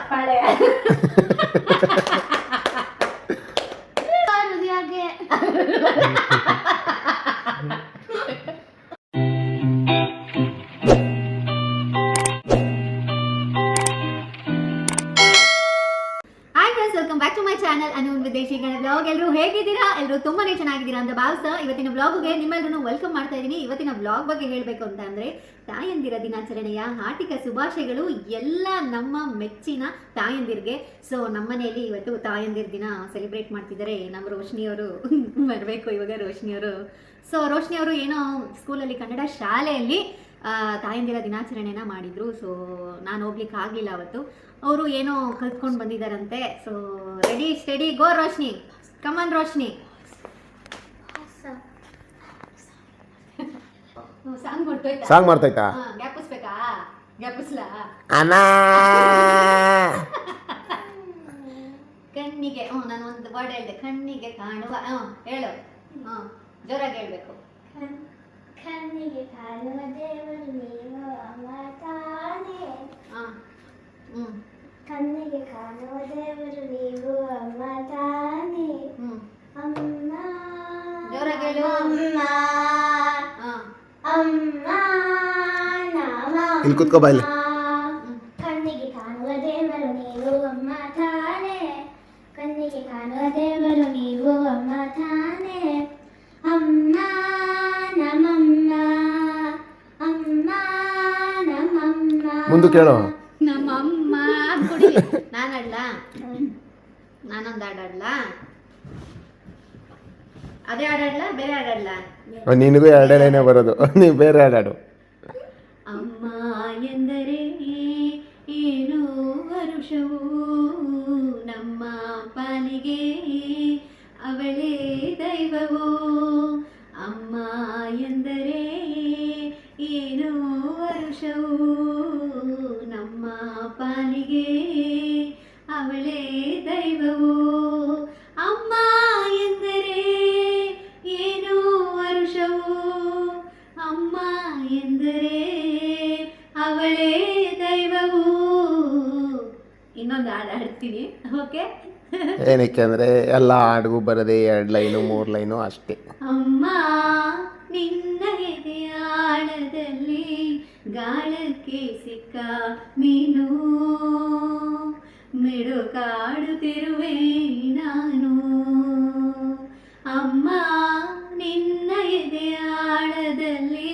ಚಪ್ಪಾಳೆ. Welcome back to my channel Anu ವಿದೇಶಿ ಗಣ ಬ್ಲಾಗ್. ಎಲ್ಲರೂ ಹೇಗಿದ್ದೀರಾ? ಎಲ್ಲರೂ ತುಂಬಾನೇ ಚೆನ್ನಾಗಿದ್ದೀರಾ ಅಂತ ಭಾವಿಸ್ತಾ ಇವತ್ತಿನ ಬ್ಲಾಗ್ಗೆ ನಿಮ್ಮೆಲ್ಲರೂ ವೆಲ್ಕಮ್ ಮಾಡ್ತಾ ಇದ್ದೀನಿ. ಇವತ್ತಿನ ಬ್ಲಾಗ್ ಬಗ್ಗೆ ಹೇಳಬೇಕು ಅಂತ ಅಂದ್ರೆ ತಾಯಂದಿರ ದಿನಾಚರಣೆಯ ಹಾರ್ದಿಕ ಶುಭಾಶಯಗಳು ಎಲ್ಲ ನಮ್ಮ ಮೆಚ್ಚಿನ ತಾಯಂದಿರಿಗೆ. ಸೊ ನಮ್ಮನೆಯಲ್ಲಿ ಇವತ್ತು ತಾಯಂದಿರ ದಿನ ಸೆಲೆಬ್ರೇಟ್ ಮಾಡ್ತಿದ್ದಾರೆ. ನಮ್ಮ ರೋಶ್ನಿಯವರು ಬರಬೇಕು ಇವಾಗ ರೋಶ್ನಿಯವರು. ಸೊ ರೋಶ್ನಿಯವರು ಏನೋ ಸ್ಕೂಲಲ್ಲಿ ಕನ್ನಡ ಶಾಲೆಯಲ್ಲಿ ತಾಯಂದಿರ ದಿನಾಚರಣೆನ ಮಾಡಿದ್ರು. ಸೊ ನಾನು ಹೋಗ್ಲಿಕ್ಕೆ ಆಗಲಿಲ್ಲ ಅವತ್ತು. ಅವರು ಏನೋ ಕಲ್ತ್ಕೊಂಡು ಬಂದಿದ್ದಾರಂತೆ. So ready steady go Roshni, come on Roshni. Song ಮಾಡ್ತೈತಾ? ಗ್ಯಾಪಿಸ್ಬೇಕಾ? ಗ್ಯಾಪಿಸ್ಲಾ? ಕಣ್ಣಿಗೆ ನಾನು ಒಂದು ವರ್ಡ್ ಹೇಳಿದೆ, ಕಣ್ಣಿಗೆ ಕಾಣುವ. ಹೇಳು, ಜೋರಾಗಿ ಹೇಳ್ಬೇಕು. ಕಣ್ಣಿಗೆ ಕಾಣುವ ದೇವರು ನೀವು ಅಮ್ಮ ತಾನೇ. ಕಣ್ಣಿಗೆ ಕಾಣುವ ದೇವರು ನೀವು ಅಮ್ಮ ತಾನೇ. ಅಮ್ಮ ಜೋರಾಗಿ ಹೇಳು. ಅಮ್ಮ ಅಮ್ಮ ಇಲ್ಲಿ ಕುತ್ಕೋ ಬಾಯ್ಲಿ. ಕಣ್ಣಿಗೆ ಕಾಣುವ ದೇವರು ನೀವು ಅಮ್ಮ ತಾನೇ. ಕಣ್ಣಿಗೆ ಕಾಣುವ ದೇವರು ನೀವು ಅಮ್ಮ ತಾನೇ. ಅಮ್ಮ ನಮ್ಮಮ್ಮ ಅಮ್ಮ ನಮ್ಮಮ್ಮ. ಮುಂದೆ ಕೇಳೋ. ನಮ್ಮಮ್ಮ ಕುಡಿ. ನಾನು ಆಡ್ಲಾ? ನಾನೊಂದು ಹಾಡಾಡ್ಲಾ? ಅದೇ ಹಾಡಾಡ್ಲಾ ಬೇರೆ ಹಾಡಾಡ್ಲಾ? ನಿನಗೂ ಎರಡೇನೇ ಬರೋದು, ನೀವು ಬೇರೆ ಹಾಡಾಡು. ಅಮ್ಮ ಎಂದರೆ ಏನು ವರುಷವೂ ನಮ್ಮ ಪಾಲಿಗೆ ಅವಳೇ ದೈವವೋ. ಅಮ್ಮ ಎಂದರೆ ಏನು ವರುಷವೂ ನಮ್ಮ ಪಾಲಿಗೆ ಅವಳೇ ದೈವವೋ. ಅಮ್ಮ ಎಂದರೆ ಏನು ವರುಷವೂ ಅಮ್ಮ ಎಂದರೆ ಅವಳೇ ದೈವವೂ. ಇನ್ನೊಂದು ಹಾಡು ಹಾಡ್ತೀನಿ, ಓಕೆ? ಏನಕ್ಕೆ ಅಂದರೆ ಎಲ್ಲ ಹಾಡಿಗೂ ಬರೋದೇ 2 ಲೈನು 3 ಲೈನು ಅಷ್ಟೇ. ಅಮ್ಮ ನಿನ್ನ ಎದೆಯಾಳದಲ್ಲಿ ಗಾಳಕ್ಕೆ ಸಿಕ್ಕ ಮೀನು ಮಿಡುಕಾಡುತ್ತಿರುವೆ ನಾನು. ಅಮ್ಮ ನಿನ್ನ ಎದೆಯಾಳದಲ್ಲಿ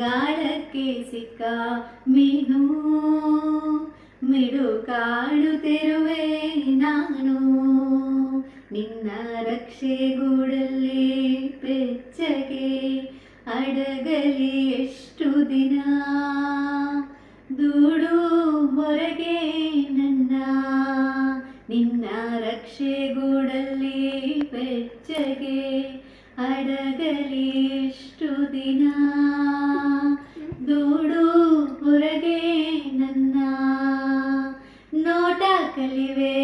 ಗಾಳಕ್ಕೆ ಸಿಕ್ಕ ಮೀನು ಮಿಡುಕಾಡುತ್ತಿರುವೆ ನಾನು. ನಿನ್ನ ರಕ್ಷೆಗೂಡಲ್ಲಿ ಬೆಚ್ಚಗೆ ಅಡಗಲಿ ಎಷ್ಟು ದಿನ ದೂಡು ಹೊರಗೆ ನನ್ನ. ನಿನ್ನ ರಕ್ಷೆಗೂಡಲ್ಲಿ ಬೆಚ್ಚಗೆ ಅಡಗಲಿ ಎಷ್ಟು ದಿನ ದೂಡು ಹೊರಗೆ ನನ್ನ. ನೋಟ ಕಲಿವೆ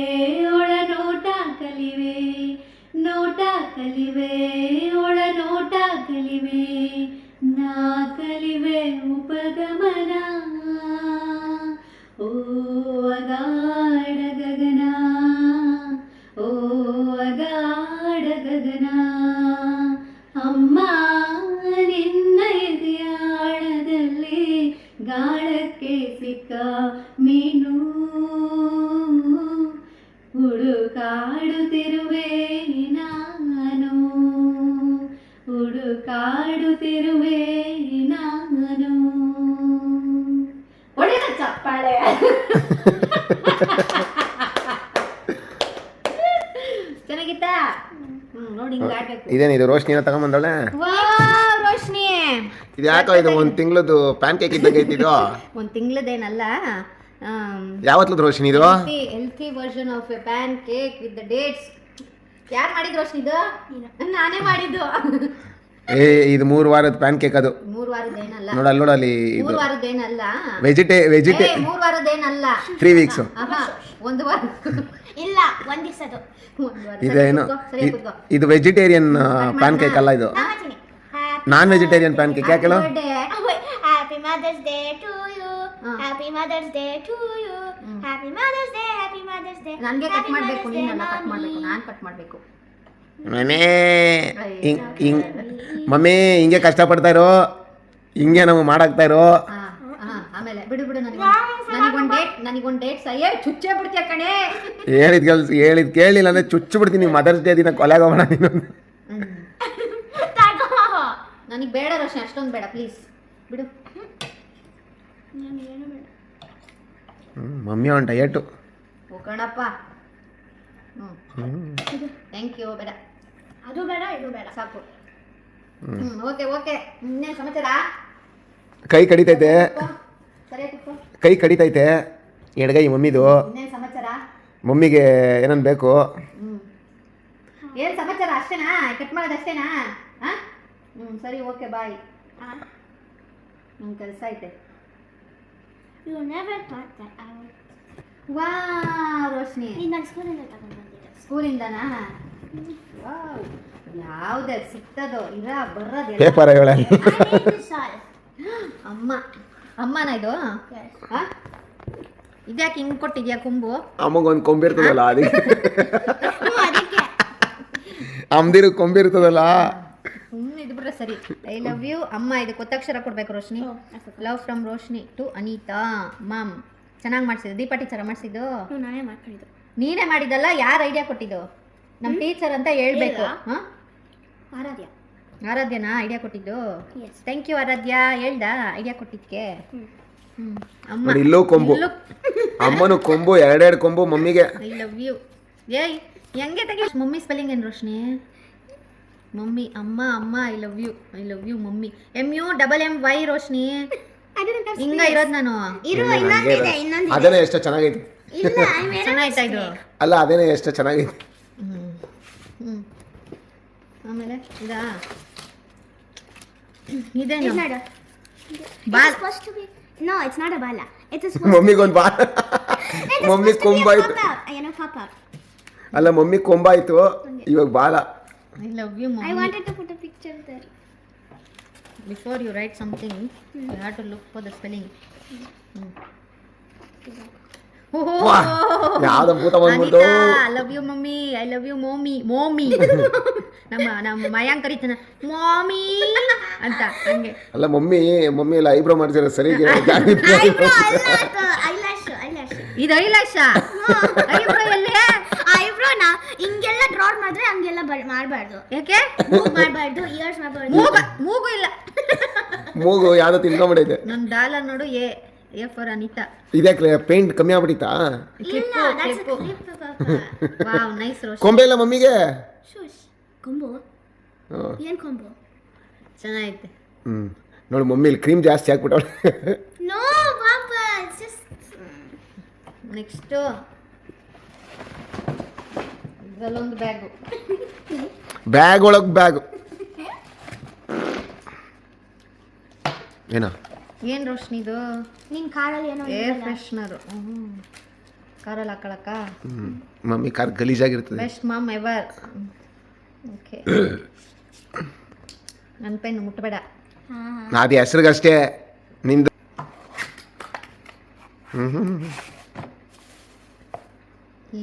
ಒಳ ನೋಟ ಕಲಿವೆ, ನೋಟ ಕಲಿವೆ ಒಳ ನೋಟ ಕಲಿವೆ, ನಾ ಕಲಿವೆ ಉಪಗಮನ. ಓ ಅಗಾಢ ಗಗನ, ಓ ಅಗಾಢ ಗಗನ. ಅಮ್ಮ ನಿನ್ನ ಎದೆಯಾಳದಲ್ಲಿ ಗಾಳಕ್ಕೆ ಸಿಕ್ಕ ಮೀನು ಹುಡುಕಾಡುತ್ತಿರುವೆ ನಾನು, ಹುಡುಕಾಡುತ್ತಿರುವೆ ನಾನು. ಒಳ್ಳೆಯ ಚಪ್ಪಾಳೆ. ಚೆನ್ನಾಗಿತ್ತಾ? ನೋಡಿ ಹಿಂಗೆ ಆಡ್ಬೇಕು. ಇದೇನಿದು ರೋಶ್ನಿನ ತಗೊಂಬಂದಳೆ? ವಾವ್ ರೋಶ್ನಿ, ಇದು ಯಾಕೋ ಇದು 1 ತಿಂಗಳದ್ದು ಪ್ಯಾನ್ ಕೇಕ್ ಇದ್ದಂಗೆ ಐತಿದು. 1 ತಿಂಗಳದೇನಲ್ಲ, ಯಾವತ್ತದು ರೋಶ್ನಿ ಇದು? Healthy version of A PAN cake with the dates. ಯಾರು ಮಾಡಿದ್ರು ರೋಶ್ನಿ? ಇದು ನಾನೇ ಮಾಡಿದ್ದು. ಇದು 3 ವಾರದ ಪ್ಯಾನ್ ಕೇಕ್. ಅದು 3 ವಾರದ್ದೇನಲ್ಲ ನೋಡಲ್ಲಿ 3 ವಾರದ್ದೇನಲ್ಲ, 3 ವಾರದ್ದೇನಲ್ಲ, 3 ವೀಕ್ಸ್. 1 ವಾರ ಇಲ್ಲ, 1 ದಿವಸದು. ಇದೇನು ಇದು ವೆಜಿಟೇರಿಯನ್ ಪ್ಯಾನ್ ಕೇಕ್ ಅಲ್ಲ, ಇದು ನಾನ್ ವೆಜಿಟೇರಿಯನ್ ಪ್ಯಾನ್ ಕೇಕ್. ಯಾಕೆ ಹೇಳು? Happy mothers day to you, happy mothers day to you, happy mothers day, mothers day ನನಗೆ ಕಟ್ ಮಾಡಬೇಕು, ನೀನಲ್ಲ ಕಟ್ ಮಾಡಬೇಕು, ನಾನು ಕಟ್ ಮಾಡಬೇಕು. ಮಮ್ಮಿ ಮಮ್ಮಿ ಹಿಂಗೆ ಕಷ್ಟಪಡ್ತಾ ಇರೋ, ಹಿಂಗೆ ನಾವು ಮಾಡಾಕ್ತಾ ಇರೋ. ಆಮೇಲೆ ಬಿಡು ನನಗೊಂದು ಡೇಟ್ ಸಹ ಚುಚ್ಚೇ ಬಿಡ್ತೀಯ ಕಣೆ. ಹೇಳಿದ್ ಕೇಳಿಲ್ಲ ಅಂದ್ರೆ ಚುಚ್ಚು ಬಿಡ್ತೀನಿ. ಮದರ್ಸ್ ಡೇ ದಿನ ಕೊಲೆಗೆ ಹೋಗೋಣ ನೀನು. ನನಗೆ ಬೇಡ ರೋಷನ್, ಅಷ್ಟೊಂದು ಬೇಡ ಪ್ಲೀಸ್ ಬಿಡು. ಮಮ್ಮಿ ಒಂದು ಡಯಟು ಹೋಗೋಣಪ್ಪ. Thank you. ಬೇಡ, ಅದು ಬೇಡ ಇದು ಬೇಡ, ಸಾಕು. ಓಕೆ. ಇನ್ನೇನು ಸಮಾಚಾರ? ಕೈ ಕಡಿತೈತೆ, ಸರಿಯಾಗಿ ಕೂತ್ಕೋ. ಕೈ ಕಡಿತೈತೆ ಎಡಗೈ ಮಮ್ಮಿದು. ಇನ್ನೇನು ಸಮಾಚಾರ? ಮಮ್ಮಿಗೆ ಏನನ್ ಬೇಕು? ಏನು ಸಮಾಚಾರ? ಅಷ್ಟೇನಾ? ಕಟ್ ಮಾಡೋದು ಅಷ್ಟೇನಾ? ಸರಿ, ಓಕೆ, ಬಾಯ್. ಕೆಲಸ ಐತೆ. You never thought that I would. ವಾ ರೋಶ್ನಿ, ನೀನು ನನ್ನ ಸ್ಕೂಲಿಂದ ತಗೊಂಡು ಬಂದಿದ್ದೆ. ಸ್ಕೂಲಿಂದನಾ? ವಾವ್, ಯಾವ್ದು ಸಿಗ್ತದೋ ಇರ ಬರೋದು ಪೇಪರ್ ಹೇಳ. ಅಮ್ಮನ ಇದು? ಇದ್ಯಾಕೆ ಹಿಂಗ್ ಕೊಟ್ಟಿದ್ಯಾ ಕೊಂಬು? ಅಮ್ಮಗೊಂದು ಕೊಂಬಿರ್ತದಲ್ಲ ಅದಕ್ಕೆ. ಅಮ್ದಿರು ಕೊಂಬಿರ್ತದಲ್ಲ. ಇದು ಬಿಟ್ರೆ ಸರಿ. ಐ ಲವ್ ಯು ಅಮ್ಮ. ಇದಕ್ಕೆ ಒತ್ತಕ್ಷರ ಕೊಡ್ಬೇಕು Roshni. Love from Roshni to Anita mom. ಚೆನ್ನಾಗಿ ಮಾಡಿಸಿದ್ದು. ದೀಪಾ ಟೀಚರ್ ಮಾಡಿಸಿದ್ದು? ನಾನೇ ಮಾಡ್ಕೊಂಡಿದ್ದು. ನೀನೇ ಮಾಡಿದ್ದಲ್ಲ, ಯಾರು ಐಡಿಯಾ ಕೊಟ್ಟಿದ್ದು? ನಮ್ಮ ಟೀಚರ್ ಅಂತ ಹೇಳ್ಬೇಕು. ಆರಾಧ್ಯನಾ ಐಡಿಯಾ ಕೊಟ್ಟಿದ್ದು? ಥ್ಯಾಂಕ್ ಯು ಆರಾಧ್ಯ, ಹೇಳ್ದ ಐಡಿಯಾ ಕೊಟ್ಟಿದ್ಕೆ. ಅಮ್ಮ ಇಲ್ಲೂ ಕೊಂಬು, ಅಮ್ಮನು ಕೊಂಬು, ಎರಡೆರಡು ಕೊಂಬು ಮಮ್ಮಿಗೆ. I love you. ಏಯ್ ಹೆಂಗೆ ತೆಗಿ ಮಮ್ಮಿ ಸ್ಪೆಲ್ಲಿಂಗ್ ಏನು ರೋಶ್ನಿ? ಮಮ್ಮಿ ಅಮ್ಮ I love you mummy. MUMMY Roshni. ಹಿಂಗ ಇರೋದು ನಾನು. ಅದೇನೇ ಎಷ್ಟು ಚೆನ್ನಾಗೈತಿ. ಚೆನ್ನಾಯ್ತಾ ಇದು? ಅಲ್ಲ ಅದೇನೇ ಎಷ್ಟು ಚೆನ್ನಾಗೈತಿ. ಆಮೇಲೆ ಇದಾ ಇದೇನು? Ball. No, it's not a bala. It's a ಮಮ್ಮಿಗೊಂದು ಬಾಲ. ಮಮ್ಮಿ ಕೊಂಬಾಯ್ತು. ಏನೋ ಪಾಪ. ಅಲ್ಲ ಮಮ್ಮಿ ಕೊಂಬಾಯ್ತು, ಇವಾಗ ಬಾಲ. I love you mommy. I wanted to put a picture there. Before you write something, you have to look for the spelling. ಯಾವ್ದು ಭೂತ ಬಂದ್ಬಿಟ್ಟು. I love you mommy. I love you mommy. ನಮ್ಮ ಮಯಾಂಕ್ ಕರೀತಾನ ಮಾಮಿ ಅಂತ ಹಂಗೆ. ಅಲ್ಲ mummy ಎಲ್ಲ eyebrow ಮಾಡ್ಸಿರೋ ಸರಿ. ಇದು ಐಲಾಶ. ಐಬ್ರೋ ಎಲ್ಲಿ? ಐಬ್ರೋನಾ ಹಿಂಗೆಲ್ಲ ಡ್ರಾ ಮಾಡಿದ್ರೆ ಹಂಗೆಲ್ಲ ಮಾಡಬಾರ್ದು. ಯಾಕೆ? ಮಾಡಬಾರ್ದು. ಇಯರ್ಸ್ ಮಾಡಬಾರ್ದು. ಮೂಗು ಇಲ್ಲ. ಮೂಗು ಯಾವ್ದು ತಿನ್ಕೊಂಡ್ಬಿಟ್ಟೈತೆ. ನನ್ನ ಡಾಲರ್ ನೋಡು. A for Anita. ಇದಕ್ಕೆ ಪೇಂಟ್ ಕಮ್ಮಿ ಆಗ್ಬಿಟ್ಟಿತ್ತಾ? Wow, nice ರೋಶ್. ಕೊಂಬೆ ಇಲ್ಲ ಮಮ್ಮಿಗೆ. ಕೊಂಬು ಏನ್ ಕೊಂಬು? ಚೆನ್ನಾಗೈತೆ. ನೋಡಿ ಮಮ್ಮಿ ಇಲ್ಲಿ ಕ್ರೀಮ್ ಜಾಸ್ತಿ ಹಾಕ್ಬಿಟ್ಟವಳೆ. ನೋ ಪಾಪಾ, ಜಸ್ಟ್ ನೆಕ್ಸ್ಟ್ ಇದರಲ್ಲೊಂದು ಬ್ಯಾಗ್ ಒಳಗೆ ಬ್ಯಾಗ್ ಏನೋ ಏನು ರೋಶ್ನಿ ಇದು? ನಿನ್ ಕಾರಲ್ಲಿ ಏನೋ ಏರ್ ಫ್ರೆಶ್ನರು. ಕಾರಲ್ಲಿ ಹಾಕೊಳಕ್ಕ? ಮಮ್ಮಿ ಕಾರ್ ಗಲೀಜಾಗಿರ್ತದೆ. Best mom ever. ಓಕೆ. ನನ್ನ ಪೆನ್ ಮುಟ್ಟಬೇಡ. ಅದು ಹೆಸ್ರಿಗಷ್ಟೇ ನಿಂದು.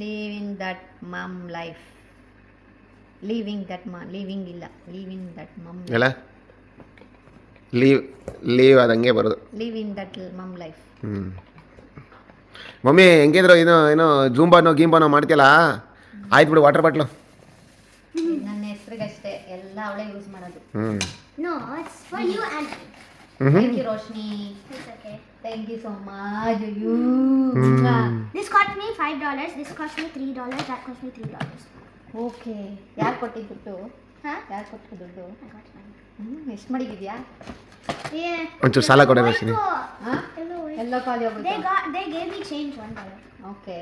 Living that mom life. Living that ಇಲ್ಲ ಲಿವಿಂಗ್ ದಟ್ ಮಮ್ ಎಲ್ಲ ಲೀವ್ ಅದಂಗೆ ಬರೋದು. Living that mom life. Mummy ಹೆಂಗಿದ್ರು ಏನೋ ಜೂಂಬಾನೋ ಗೀಂಬಾನೋ ಮಾಡ್ತಿಯಲ್ಲ, ಆಯ್ತು ಬಿಡು. ವಾಟರ್ ಬಾಟ್ಲು ನನ್ನ ಹೆಸ್ರಿಗಷ್ಟೇ, ಎಲ್ಲ ಅವಳೇ ಯೂಸ್ ಮಾಡೋದು. No, it's for you and thank you Roshni. It's okay. Thank you so much. You This cost me $5. This cost me $3. That cost me $3. Okay. ಯಾರು ಕೊಟ್ಟಿದ್ದು ದುಡ್ಡು? ಯಾರು ಕೊಟ್ಟು ದುಡ್ಡು? I got mine. ಎಷ್ಟು ಮಾಡಿದ್ಯಾ? ಒಂಚೂರು ಸಾಲ ಕೊಡ ರೋಶಿನಿ. ಎಲ್ಲ ಖಾಲಿ ಹೋಗುತ್ತೆ. They gave me change $1. Okay.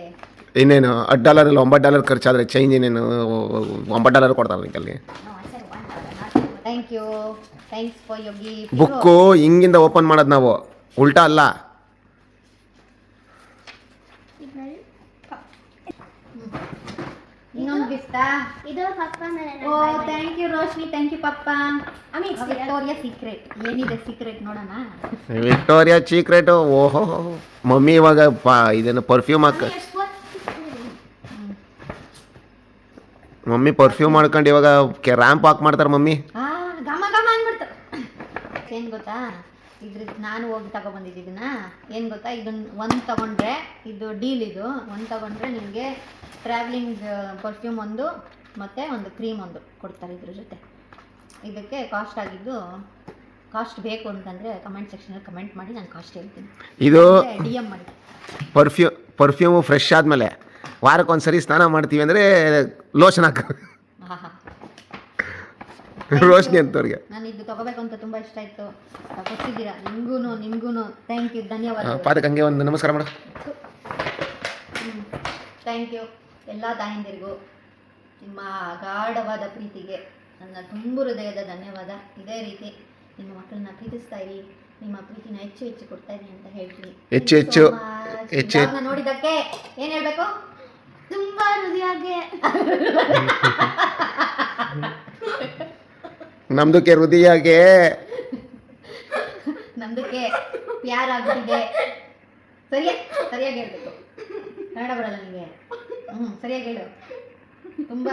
ಇನ್ನೇನು $10 $9 ಖರ್ಚಾದ್ರೆ ಚೇಂಜ್ ಇನ್ನೇನು $9 ಕೊಡ್ತಾರೆ ಅಲ್ಲಿ. No, I said $1. Thank you. Thanks for your gift. Book ಹಿಂಗಿಂದ ಓಪನ್ ಮಾಡೋದು ನಾವು, ಉಲ್ಟಾ ಅಲ್ಲ. ಇನ್ನೊಂದು ಗಿಫ್ಟಾ? ಇದು ಪಪ್ಪ ಮೇಲೆ. Oh thank you Roshni. Thank you papa. Victoria secret. ಏನಿದೆ ಸೀಕ್ರೆಟ್ ನೋಡೋಣ. Victoria secret. ಓಹೋ ಮಮ್ಮಿ ಇವಾಗ ಇದೇನು ಪರ್ಫ್ಯೂಮ್ ಹಾಕ. ಮಮ್ಮಿ ಪರ್ಫ್ಯೂಮ್ ಮಾಡ್ಕೊಂಡು ಇವಾಗ ರ್ಯಾಂಪ್ ವಾಕ್ ಮಾಡ್ತಾರೆ ಮಮ್ಮಿ. ಘಮ ಘಮ ಅಂದ್ಬಿಡ್ತು. ಏನು ಗೊತ್ತಾ, ಇದ್ರದ್ದು ನಾನು ಹೋಗಿ ತಗೊಬಂದಿದ್ದು ಇದನ್ನ. ಏನು ಗೊತ್ತಾ, ಇದನ್ನು ಒಂದು ತಗೊಂಡ್ರೆ ಇದು ಡೀಲ್, ಇದು ಒಂದು ತಗೊಂಡ್ರೆ ನಿಮಗೆ ಟ್ರಾವೆಲಿಂಗ್ ಪರ್ಫ್ಯೂಮ್ ಒಂದು ಮತ್ತು ಒಂದು ಕ್ರೀಮ್ ಒಂದು ಕೊಡ್ತಾರೆ ಇದ್ರ ಜೊತೆ. ಇದಕ್ಕೆ ಕಾಸ್ಟ್ ಆಗಿದ್ದು, ಕಾಸ್ಟ್ ಬೇಕು ಅಂತಂದರೆ ಕಮೆಂಟ್ ಸೆಕ್ಷನಲ್ಲಿ ಕಮೆಂಟ್ ಮಾಡಿ, ನಾನು ಕಾಸ್ಟ್ ಹೇಳ್ತೀನಿ. ಇದು ಡಿ ಎಮ್ ಮಾಡಿ. ಪರ್ಫ್ಯೂಮು ಫ್ರೆಶ್ ಆದಮೇಲೆ ವಾರಕ್ಕೊಂದ್ಸರಿ ಸ್ನಾನ ಮಾಡ್ತೀವಿ ಅಂದರೆ ಲೋಷನ್ ಹಾಕ ರೋಶ್ನಿ ಅಂತವ್ರಿಗೆ. ನಾನು ಇದು ತಗೋಬೇಕು ಅಂತ ತುಂಬ ಇಷ್ಟ ಆಯಿತು, ಕೊಟ್ಟಿದ್ದೀರಾ. ನಿಮಗೂ ಥ್ಯಾಂಕ್ ಯು, ಧನ್ಯವಾದ. ಪಾದಕ್ಕೆ ಹಂಗೆ ಒಂದು ನಮಸ್ಕಾರ ಮಾಡು. ಥ್ಯಾಂಕ್ ಯು ಎಲ್ಲ ತಾಯಂದಿರಿಗೂ. ನಿಮ್ಮ ಗಾಢವಾದ ಪ್ರೀತಿಗೆ ನನ್ನ ತುಂಬು ಹೃದಯದ ಧನ್ಯವಾದ. ಇದೇ ರೀತಿ ನಿಮ್ಮ ಮಕ್ಕಳನ್ನ ಪ್ರೀತಿಸ್ತಾ ಇರಿ, ನಿಮ್ಮ ಪ್ರೀತಿನ ಹೆಚ್ಚು ಹೆಚ್ಚು ಕೊಡ್ತಾ ಇರಿ ಅಂತ ಹೇಳ್ತೀನಿ. ಹೆಚ್ಚು ನೋಡಿದ್ದಕ್ಕೆ ಏನು ಹೇಳಬೇಕು, ತುಂಬ ಹೃದಯಗೆ ನಮ್ದಕ್ಕೆ ಹೃದಯಗೆ ನಮ್ದಕ್ಕೆ ಪ್ಯಾರ್ ಆಗ್ಬಿಟ್ಟಿದೆ. ಸರಿಯಾಗಿ ಹೇಳ್ಬೇಕು, ಕನ್ನಡ ಬರಲ್ಲ ನಿಮಗೆ. ಸರಿಯಾಗಿ ಹೇಳು. ತುಂಬ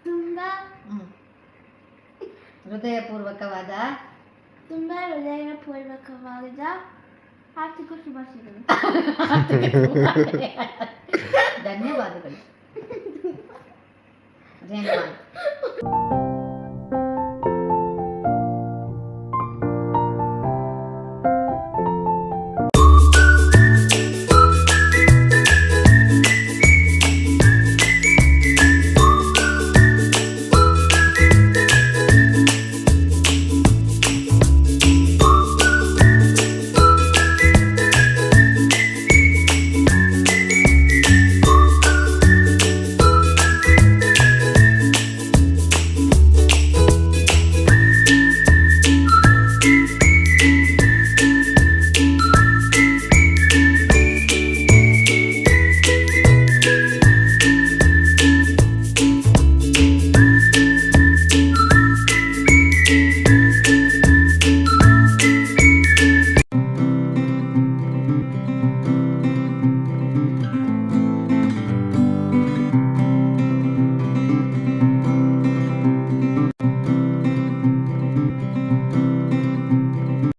ತುಂಬ ಹೃದಯಪೂರ್ವಕವಾದ ಆರ್ಥಿಕ ಶುಭಾಶಯಗಳು. ಧನ್ಯವಾದಗಳು. ಧನ್ಯವಾದ.